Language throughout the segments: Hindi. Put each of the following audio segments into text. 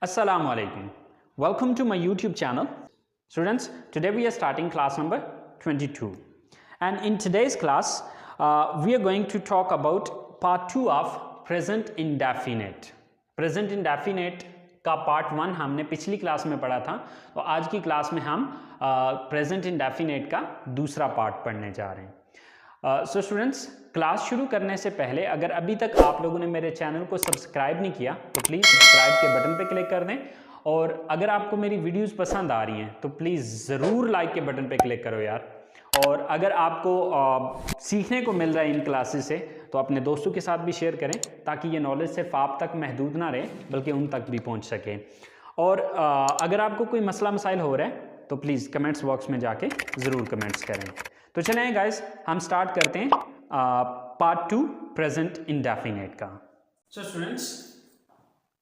Assalamu alaikum. Welcome to my YouTube channel. Students, today we are starting class number 22. And in today's class, we are going to talk about part 2 of present indefinite. Present indefinite का पार्ट 1 हमने पिछली क्लास में पढ़ा था, तो आज की क्लास में हम प्रेजेंट इंडेफिनेट का दूसरा पार्ट पढ़ने जा रहे हैं। सो स्टूडेंट्स, क्लास शुरू करने से पहले अगर अभी तक आप लोगों ने मेरे चैनल को सब्सक्राइब नहीं किया तो प्लीज़ सब्सक्राइब के बटन पे क्लिक कर दें, और अगर आपको मेरी वीडियोस पसंद आ रही हैं तो प्लीज़ ज़रूर लाइक के बटन पे क्लिक करो यार। और अगर आपको सीखने को मिल रहा है इन क्लासेस से तो अपने दोस्तों के साथ भी शेयर करें, ताकि ये नॉलेज सिर्फ आप तक महदूद ना रहे बल्कि उन तक भी पहुँच सके। और अगर आपको कोई मसला मसाइल हो रहा है तो प्लीज़ कमेंट्स बॉक्स में जाके ज़रूर कमेंट्स करें। तो चलें गाइस, हम स्टार्ट करते हैं पार्ट 2 प्रेजेंट इंडेफिनेट का। So students,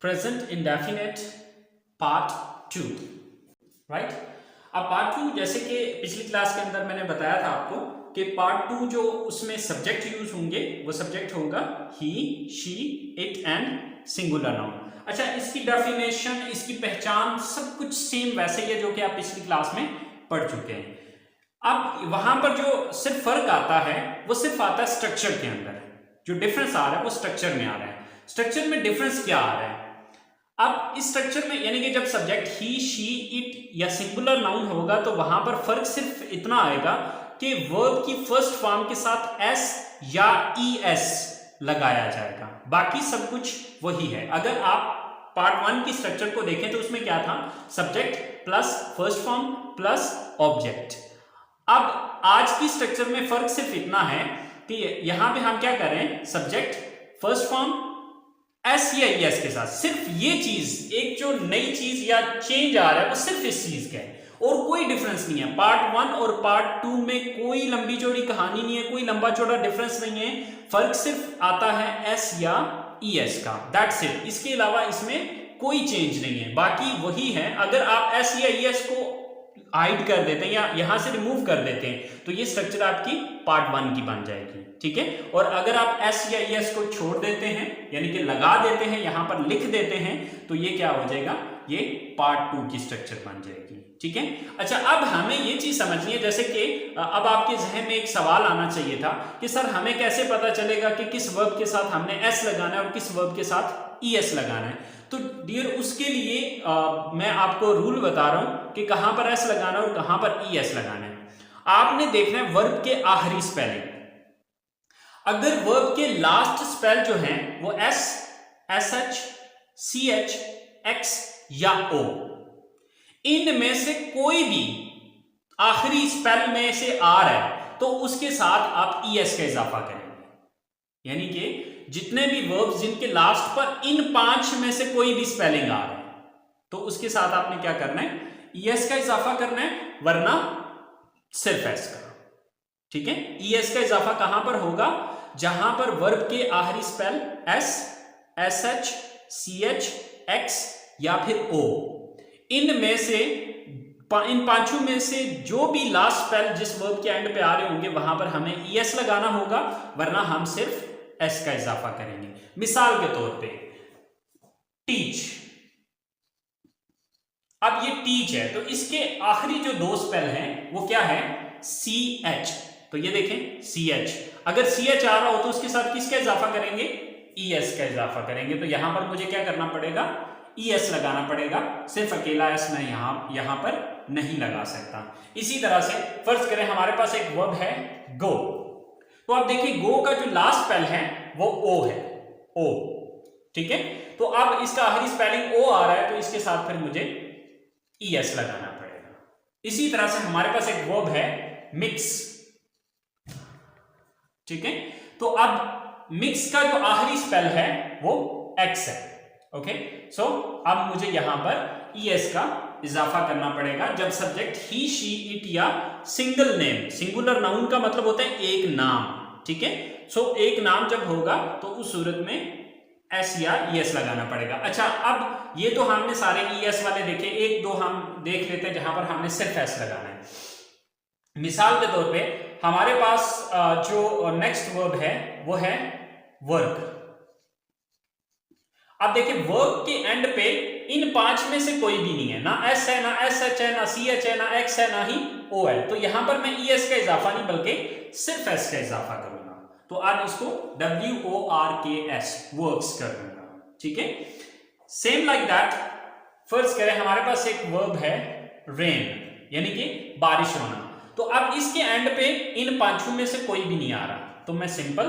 present indefinite part 2, right. अब पार्ट 2, जैसे कि पिछली क्लास के अंदर मैंने बताया था आपको कि पार्ट 2 जो उसमें सब्जेक्ट यूज होंगे वो सब्जेक्ट होगा he, she, it and singular noun. अच्छा, इसकी डेफिनेशन, इसकी पहचान सब कुछ सेम वैसे ही है जो कि आप पिछली क्लास में पढ़ चुके हैं। अब वहां पर जो सिर्फ फर्क आता है वो सिर्फ आता है स्ट्रक्चर के अंदर। जो डिफरेंस आ रहा है वो स्ट्रक्चर में आ रहा है। स्ट्रक्चर में डिफरेंस क्या आ रहा है? अब इस स्ट्रक्चर में यानी कि जब सब्जेक्ट ही, शी, इट या सिंगुलर नाउन होगा तो वहां पर फर्क सिर्फ इतना आएगा कि वर्ब की फर्स्ट फॉर्म के साथ एस या ईएस लगाया जाएगा, बाकी सब कुछ वही है। अगर आप पार्ट 1 की स्ट्रक्चर को देखें तो उसमें क्या था? Subject plus first form plus object. अब आज की स्ट्रक्चर में फर्क सिर्फ इतना है कि यहां पे हम क्या करें, सब्जेक्ट फर्स्ट फॉर्म एस या ईएस के साथ। सिर्फ ये चीज, एक जो नई चीज या चेंज आ रहा है वो सिर्फ इस चीज का है और कोई डिफरेंस नहीं है। पार्ट 1 और पार्ट 2 में कोई लंबी चौड़ी कहानी नहीं है, कोई लंबा चौड़ा डिफरेंस नहीं है। फर्क सिर्फ आता है एस या ईएस का, दैट्स इट। इसके अलावा इसमें कोई चेंज नहीं है, बाकी वही है। अगर आप एस या ईएस को हाइड कर देते हैं या यहां से रिमूव कर देते हैं तो ये स्ट्रक्चर आपकी पार्ट 1 की बन जाएगी, ठीक है। और अगर आप एस या ईएस को छोड़ देते हैं यानी कि लगा देते हैं, यहां पर लिख देते हैं, तो ये क्या हो जाएगा? ये पार्ट 2 की स्ट्रक्चर बन जाएगी, ठीक है। अच्छा, अब हमें ये चीज समझनी है, जैसे कि अब आपके जहन में एक सवाल आना चाहिए था कि सर हमें कैसे पता चलेगा कि किस वर्ब के साथ हमने एस लगाना है और किस वर्ब के साथ ईएस लगाना है। तो डियर, उसके लिए मैं आपको रूल बता रहा हूं कि कहां पर एस लगाना है और कहां पर ईएस लगाना है। आपने देखना है वर्ब के आखिरी स्पेलिंग। अगर वर्ब के लास्ट स्पेल जो है वो एस, एसएच, सीएच, एक्स या ओ, इनमें से कोई भी आखिरी स्पेल में से आ रहा है तो उसके साथ आप ईएस का इजाफा करेंगे। यानी कि जितने भी वर्ब्स जिनके लास्ट पर इन 5 में से कोई भी स्पेलिंग आ रहा है तो उसके साथ आपने क्या करना है? ईएस का इजाफा करना है, वरना सिर्फ एस का, ठीक है। ईएस का इजाफा कहां पर होगा? जहां पर वर्ब के आखिरी spell s, sh, ch, x या फिर ओ, इनमें से इन 5 में से जो भी लास्ट स्पेल जिस वर्ब के एंड पे आ रहे होंगे वहां पर हमें ईएस लगाना होगा, वरना हम सिर्फ एस का इजाफा करेंगे। मिसाल के तौर पे टीच। अब ये टीच है तो इसके आखिरी जो 2 स्पेल हैं वो क्या है? C h. तो ये देखें सी एच, अगर सी एच आ रहा हो तो उसके साथ किसका इजाफा करेंगे? ईएस का इजाफा करेंगे। तो यहां पर मुझे क्या करना पड़ेगा? ईएस लगाना पड़ेगा, सिर्फ अकेला एस मैं यहां पर नहीं लगा सकता। इसी तरह से फर्ज करें हमारे पास एक वर्ब है गो, तो आप देखिए गो का जो लास्ट स्पेल है वो ओ है, ओ, ठीक है। तो अब इसका आखिरी स्पेलिंग ओ आ रहा है तो इसके साथ फिर मुझे ईएस लगाना पड़ेगा। इसी तरह से हमारे पास एक वर्ब है मिक्स, ठीक है। तो अब मिक्स का जो आखिरी स्पेल है वो एक्स है, ओके। सो अब मुझे यहां पर ईएस का इजाफा करना पड़ेगा जब सब्जेक्ट ही, शी, इट या सिंगल नेम, सिंगुलर नाउन का मतलब होता है एक नाम, ठीक है। सो एक नाम जब होगा तो उस सूरत में एस या ईएस लगाना पड़ेगा। अच्छा, अब ये तो हमने सारे ईएस वाले देखे, 1-2 हम देख लेते हैं जहां पर हमने सिर्फ एस लगाना है। मिसाल के तौर पे हमारे पास जो नेक्स्ट वर्ब है वो है वर्क। अब देखिए वर्ब के एंड पे इन 5 में से कोई भी नहीं है, ना एस है, ना एस एच है, ना सी एच है, ना एक्स है, ना ही ओ है, तो यहां पर मैं ई एस का इजाफा नहीं बल्कि सिर्फ एस का इजाफा करूंगा, तो अब इसको WORKS वर्क्स कर दूंगा, ठीक है। सेम लाइक दैट, फर्स्ट करें हमारे पास एक वर्ब है रेन, यानी कि बारिश होना, तो अब इसके एंड पे इन 5 में से कोई भी नहीं आ रहा, तो मैं सिंपल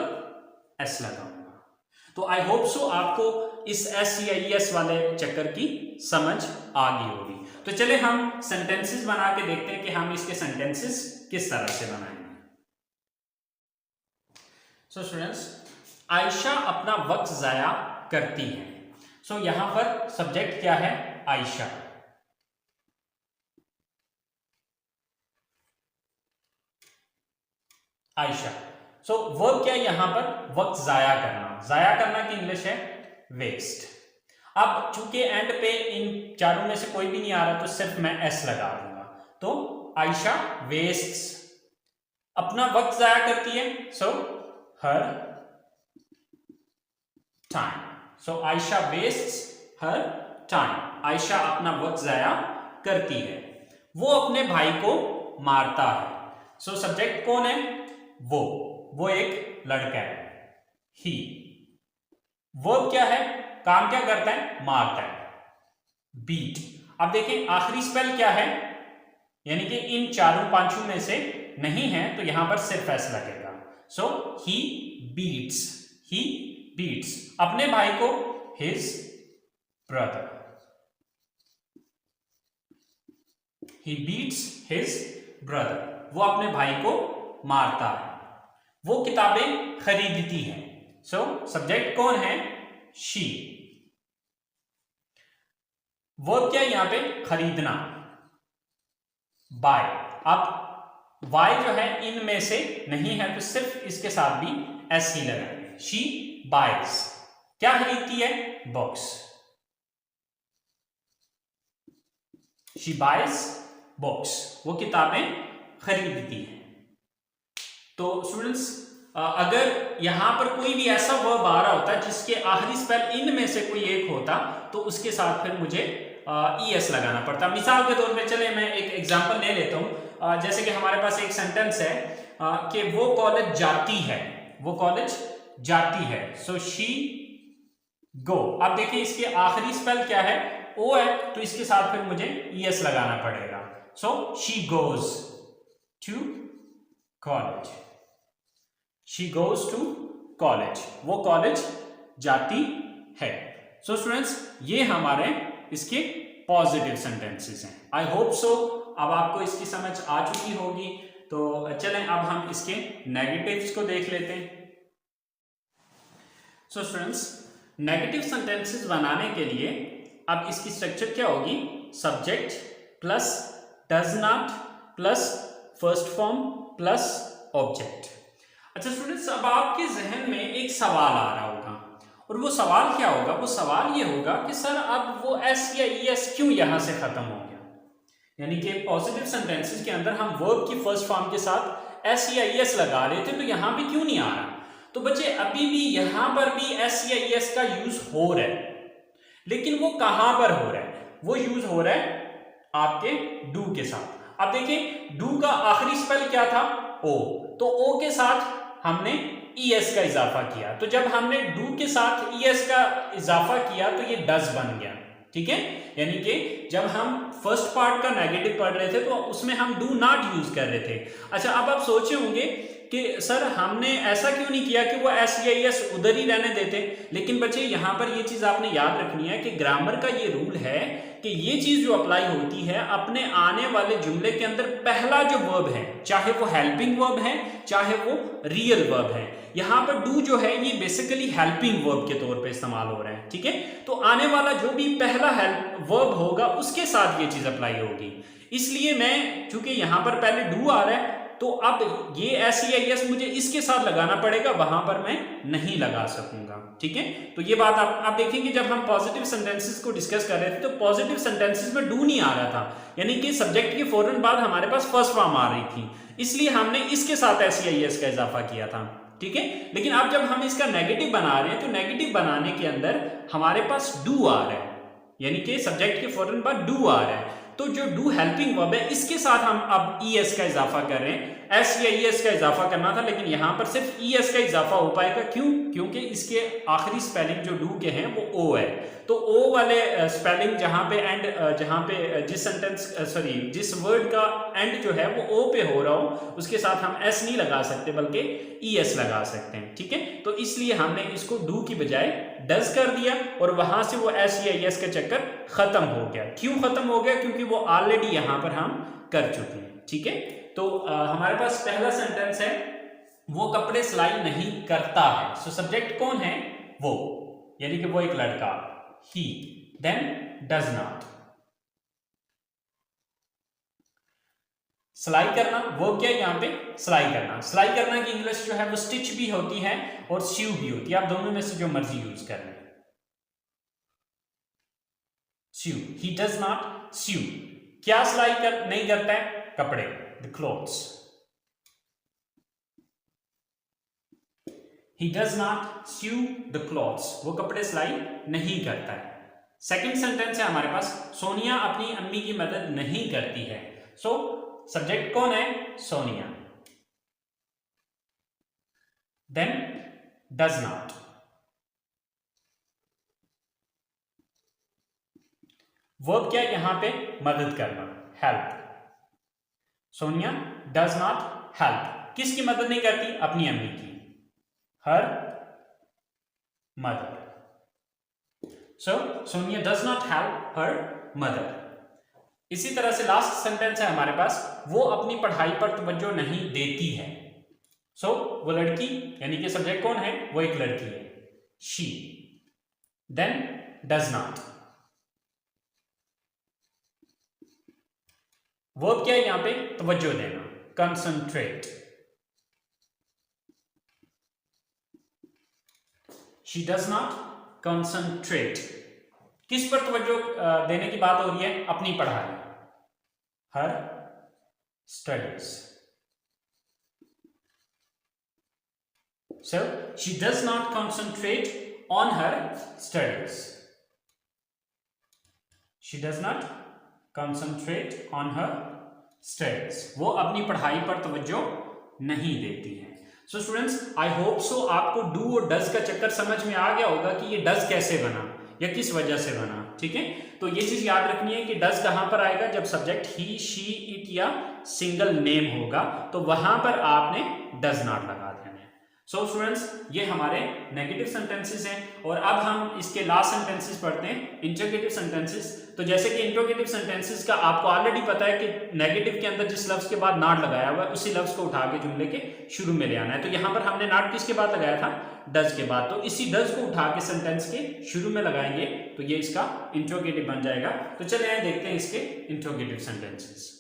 एस लगाऊंगा। तो आई होप सो आपको इस एस या ई एस वाले चक्कर की समझ आ गई होगी। तो चले हम सेंटेंसेस बना के देखते हैं कि हम इसके सेंटेंसेस किस तरह से बनाएंगे। सो स्टूडेंट्स, आयशा अपना वक्त जाया करती है। सो यहां पर सब्जेक्ट क्या है? आयशा। आयशा। सो वर्ब क्या है यहां पर? वक्त जाया करना। जाया करना की इंग्लिश है वेस्ट। अब चूंकि एंड पे इन चारों में से कोई भी नहीं आ रहा, तो सिर्फ मैं एस लगा दूंगा, तो आयशा वेस्ट्स, अपना वक्त जाया करती है, सो हर टाइम। सो आयशा वेस्ट्स हर टाइम, आयशा अपना वक्त जाया करती है। वो अपने भाई को मारता है। सो सब्जेक्ट कौन है? वो एक लड़का है, ही। वर्ब क्या है? काम क्या करता है? मारता है, बीट। अब देखें आखिरी स्पेल क्या है, यानी कि इन चारों पांचों में से नहीं है, तो यहां पर सिर्फ एस लगेगा। सो ही बीट्स, ही बीट्स अपने भाई को, हिज ब्रदर, ही बीट्स हिज ब्रदर, वो अपने भाई को मारता है। वो किताबें खरीदती है। सो सब्जेक्ट कौन है? शी। वर्ब क्या है यहां पे? खरीदना, बाय। अब वाई जो है इनमें से नहीं है, तो सिर्फ इसके साथ भी एस ही लगाएंगे। शी बाइज, क्या खरीदती है? बुक्स, शी बाइज बुक्स, वो किताबें खरीदती है। तो स्टूडेंट्स, अगर यहां पर कोई भी ऐसा वर्ब आ रहा होता जिसके आखिरी स्पेल इन में से कोई एक होता, तो उसके साथ फिर मुझे ई एस लगाना पड़ता। मिसाल के तौर पे चले मैं एक एग्जांपल ले लेता हूं, जैसे कि हमारे पास एक सेंटेंस है कि वो कॉलेज जाती है, वो कॉलेज जाती है, सो शी गो। अब देखिए इसके आखिरी स्पेल क्या है? ओ है, तो इसके साथ फिर मुझे ई एस लगाना पड़ेगा। So she goes to college, she goes to college, वो कॉलेज जाती है। सो स्टूडेंट्स, ये हमारे इसके पॉजिटिव सेंटेंसेस हैं। आई होप सो अब आपको इसकी समझ आ चुकी होगी। तो चलें अब हम इसके नेगेटिव्स को देख लेते हैं। सो स्टूडेंट्स, नेगेटिव सेंटेंसेस बनाने के लिए अब इसकी स्ट्रक्चर क्या होगी? Subject plus does not plus first form plus object. अच्छा स्टूडेंट्स, अब आपके जहन में एक सवाल आ रहा होगा, और वो सवाल क्या होगा? वो सवाल ये होगा कि सर अब वो एस या ई एस क्यों यहां से खत्म हो गया? यानी कि पॉजिटिव सेंटेंसेस के अंदर हम वर्ब की फर्स्ट फॉर्म के साथ एस या ई एस लगा रहे थे, तो यहां पे क्यों नहीं आ रहा? तो बच्चे अभी भी यहां पर भी एस या ई एस का यूज हो रहा है, लेकिन वो कहां पर हो रहा है? वो यूज हो रहा है आपके डू के साथ। अब देखिए डू का आखिरी स्पेल क्या था? ओ, तो ओ के साथ हमने ई एस का इजाफा किया, तो जब हमने डू के साथ ई एस का इजाफा किया तो ये डज बन गया, ठीक है। यानी कि जब हम फर्स्ट पार्ट का नेगेटिव पढ़ रहे थे तो उसमें हम डू नॉट यूज कर रहे थे। अच्छा, अब आप सोचे होंगे कि सर हमने ऐसा क्यों नहीं किया कि वो एस या ई एस उधर ही रहने देते। लेकिन बच्चे यहाँ पर ये चीज आपने याद रखनी है कि ग्रामर का ये रूल है कि ये चीज जो अप्लाई होती है अपने आने वाले जुमले के अंदर पहला जो वर्ब है, चाहे वो हेल्पिंग वर्ब है चाहे वो रियल वर्ब है, यहां पर डू जो है ये बेसिकली हेल्पिंग वर्ब के तौर पे इस्तेमाल हो रहा है, ठीक है। तो आने वाला जो भी पहला वर्ब होगा उसके साथ ये चीज अप्लाई होगी। इसलिए मैं चूंकि यहां पर पहले डू आ रहा है, तो अब ये एस या एस मुझे इसके साथ लगाना पड़ेगा, वहां पर मैं नहीं लगा सकूंगा, ठीक है। तो ये बात आप देखेंगे जब हम पॉजिटिव सेंटेंसेस को डिस्कस कर रहे थे तो पॉजिटिव सेंटेंसेस में डू नहीं आ रहा था, यानी कि सब्जेक्ट के फौरन बाद हमारे पास फर्स्ट फॉर्म आ रही थी, इसलिए हमने इसके साथ एस या एस का इजाफा किया था, ठीक है। लेकिन अब जब हम इसका नेगेटिव बना रहे हैं तो नेगेटिव बनाने के अंदर हमारे पास डू आ रहा है, यानी कि सब्जेक्ट के फौरन बाद डू आ रहा है, तो जो डू हेल्पिंग वर्ब है इसके साथ हम अब ईएस का इजाफा कर रहे हैं। एस या ईएस का इजाफा करना था, लेकिन यहां पर सिर्फ ईएस का इजाफा हो पाएगा। क्यों? क्योंकि इसके आखिरी स्पेलिंग जो डू के हैं वो ओ है, तो ओ वाले स्पेलिंग जहां पे एंड, जहां पे जिस सेंटेंस जिस वर्ड का एंड जो है वो ओ पे हो रहा हो उसके साथ हम एस नहीं लगा सकते बल्कि ईएस लगा सकते हैं। ठीक है, तो इसलिए हमने इसको डू की बजाय डज कर दिया और वहां से वो एस या ईएस का चक्कर खत्म हो गया। क्यों खत्म हो गया? क्योंकि वो ऑलरेडी यहां पर हम कर चुके हैं। ठीक है, तो हमारे पास पहला सेंटेंस है, वो कपड़े सिलाई नहीं करता है। सो सब्जेक्ट कौन है? वो, यानी कि वो एक लड़का, ही, देन डज नॉट। सिलाई करना, वो क्या है यहाँ पे? सिलाई करना। सिलाई करना की इंग्लिश जो है वो स्टिच भी होती है और स्यू भी होती है, आप दोनों में से जो मर्जी यूज कर लें। स्यू, ही डज नॉट स्यू। क्या सिलाई नहीं करता है? कपड़े, the clothes. He does not sew the clothes. वो कपड़े सिलाई नहीं करता है। सेकंड सेंटेंस है हमारे पास, सोनिया अपनी अम्मी की मदद नहीं करती है। सो सब्जेक्ट कौन है? Sonia, then does not. Verb क्या है यहां पे? मदद करना, help. Sonia does not help. किसकी मदद नहीं करती? अपनी अम्मी की, her mother. So Sonia does not help her mother. इसी तरह से लास्ट सेंटेंस है हमारे पास, वो अपनी पढ़ाई पर तवज्जो नहीं देती है। सो वो लड़की, यानी कि सब्जेक्ट कौन है? वो एक लड़की है, she, then does not. Verb क्या है यहां पे? तवज्जो देना, concentrate. She does not concentrate. किस पर तवज्जो देने की बात हो रही है? अपनी पढ़ाई, her studies. So she does not concentrate on her studies. She does not concentrate on her studies. वो अपनी पढ़ाई पर तवज्जो नहीं देती है। So students, I hope so आपको डू और डज का चक्कर समझ में आ गया होगा कि ये डज कैसे बना या किस वजह से बना। ठीक है, तो ये चीज याद रखनी है कि डज कहां पर आएगा? जब सब्जेक्ट ही, शी, इट या सिंगल नेम होगा तो वहां पर आपने डज नॉट लगा देना है। सो स्टूडेंट्स, ये हमारे नेगेटिव सेंटेंसेस हैं और अब हम इसके लास्ट सेंटेंसेस पढ़ते हैं, इंटरोगेटिव सेंटेंसेस। तो जैसे कि इंटरोगेटिव सेंटेंसेस का आपको ऑलरेडी पता है कि नेगेटिव के अंदर जिस लफ्ज के बाद नॉट लगाया हुआ है उसी लफ्ज को उठा के जुमले के शुरू में ले आना है। तो यहां पर हमने नॉट किसके बाद लगाया था? डज के बाद। तो इसी डज को उठा के सेंटेंस के शुरू में लगाएंगे तो ये इसका इंटरोगेटिव बन जाएगा। तो चलिए आइए देखते हैं इसके interrogative sentences.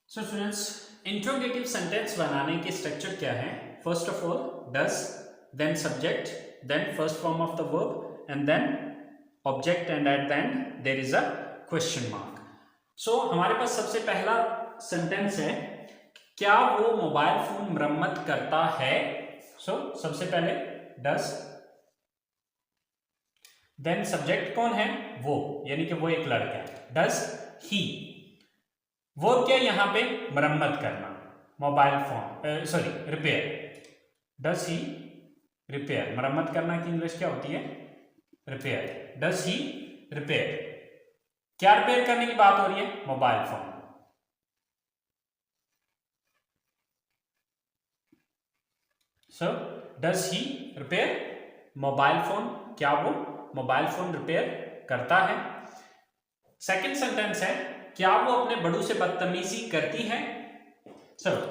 So students, interrogative sentence बनाने के स्ट्रक्चर क्या है? First of all does, then subject, then first form of the verb and then object and at the end there is a question mark. So हमारे पास सबसे पहला सेंटेंस है, क्या वो मोबाइल फोन मरम्मत करता है? सो सबसे पहले डज, देन सब्जेक्ट कौन है? वो, यानी कि वो एक लड़का है, डज ही। वो क्या यहां पे? मरम्मत करना, mobile phone, repair. Does he repair. मरम्मत करना की इंग्लिश क्या होती है? रिपेयर। Does he repair. क्या रिपेयर करने की बात हो रही है? Mobile phone. So does he repair mobile phone. क्या वो मोबाइल फोन रिपेयर करता है? सेकंड सेंटेंस है, क्या वो अपने बड़ों से बदतमीजी करती है? चलो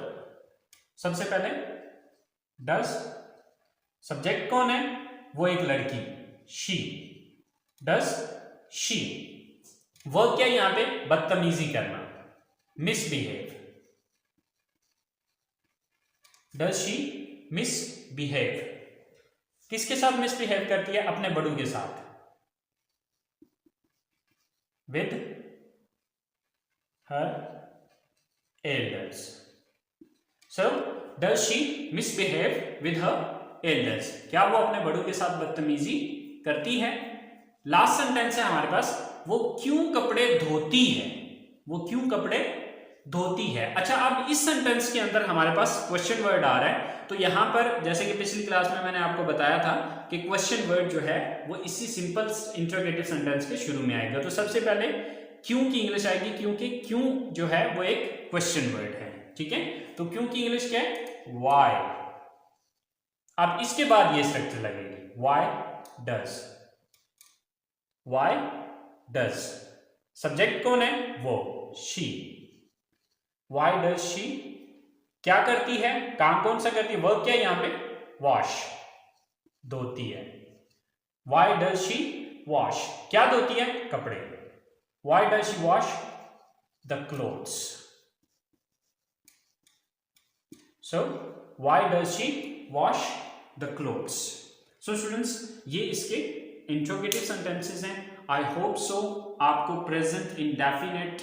सबसे पहले डज, सब्जेक्ट कौन है? वो एक लड़की, शी, डज शी। वर्ब क्या यहां पे? बदतमीजी करना, मिसबिहेव। Does she misbehave. किसके साथ मिसबिहेव करती है? अपने बड़ों के साथ, with her elders. So does she misbehave with her elders? क्या वो अपने बड़ों के साथ बदतमीजी करती है। लास्ट सेंटेंस है हमारे पास, वो क्यों कपड़े धोती है, वो क्यों कपड़े धोती है। अच्छा, अब इस सेंटेंस के अंदर हमारे पास क्वेश्चन वर्ड आ रहा है, तो यहां पर जैसे कि पिछली क्लास में मैंने आपको बताया था कि क्वेश्चन वर्ड जो है वो इसी सिंपल इंटरोगेटिव सेंटेंस के शुरू में आएगा। तो सबसे पहले क्यों की इंग्लिश आएगी, क्योंकि क्यों जो है वो एक क्वेश्चन वर्ड है, ठीक है। तो क्यों की इंग्लिश क्या है, व्हाई। अब इसके बाद ये स्ट्रक्चर लगेगी, why does, why does. Subject कौन है, वो शी। व्हाई डज शी, क्या करती है, काम कौन सा करती है, वर्ब क्या है यहां पे, वॉश, धोती है। व्हाई डज शी वॉश, क्या धोती है, कपड़े। Why does she wash the clothes. So why does she wash the clothes. So students, ये इसके इंट्रोगेटिव सेंटेंसेस हैं। आई होप सो आपको प्रेजेंट इंडेफिनिट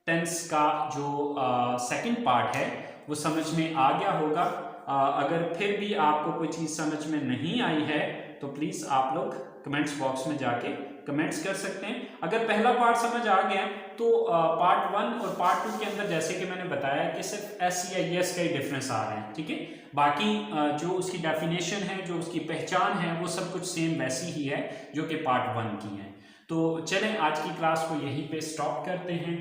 टेंस का जो सेकंड पार्ट है वो समझ में आ गया होगा। अगर फिर भी आपको कोई चीज़ समझ में नहीं आई है तो प्लीज़ आप लोग कमेंट्स बॉक्स में जाके कमेंट्स कर सकते हैं। अगर पहला पार्ट समझ आ गया तो पार्ट 1 और पार्ट 2 के अंदर जैसे कि मैंने बताया कि सिर्फ एस या यस का ही डिफरेंस आ रहे हैं, ठीक है। बाकी जो उसकी डेफिनेशन है, जो उसकी पहचान है, वो सब कुछ सेम वैसी ही है जो कि पार्ट 1 की है। तो चलें आज की क्लास को यहीं पे स्टॉप करते हैं।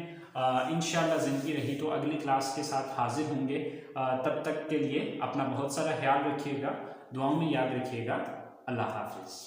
इंशाल्लाह ज़िंदगी रही तो अगली क्लास के साथ हाजिर होंगे। तब तक के लिए अपना बहुत सारा ख्याल रखिएगा, दुआओं में याद रखिएगा। अल्लाह हाफिज़।